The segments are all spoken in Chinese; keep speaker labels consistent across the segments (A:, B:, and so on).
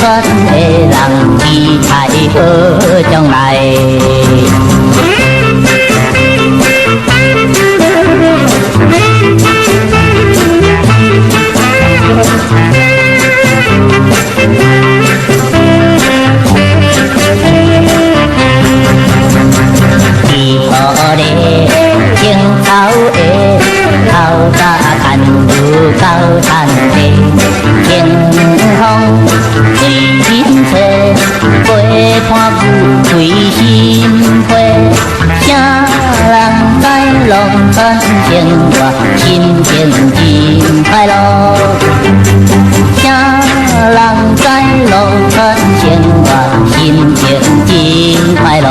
A: 选的人，期待好将来。伊好咧，镜头的头早牵牛到田地，迎风随人吹，陪伴舞随心飞。啥人知龙泉生活，心情真快乐。啥人知龙泉生活，心情真快乐。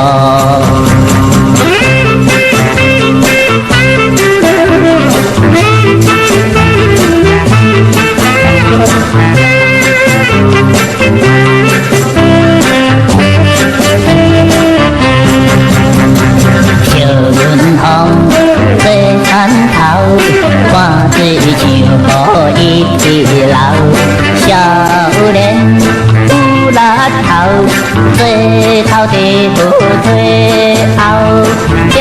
A: 小云风吹山头，看水像雨一直流。少年有力头，做头地不退后。点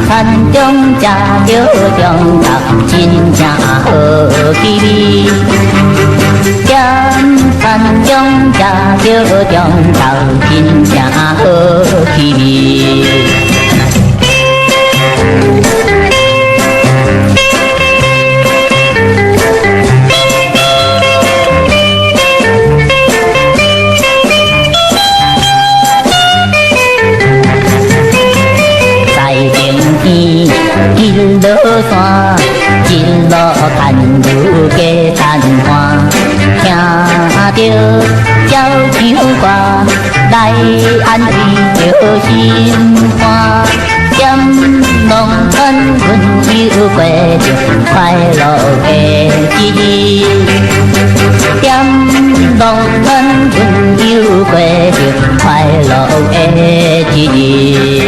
A: 餐中食着中昼，真正好气味。点餐中食着中昼，真正好气味。一路山，一路牵牛过田岸，听着鸟唱歌，来安慰着心肝。点龙泉，阮又过着快乐的日子。点龙泉，阮又过着快乐的日子。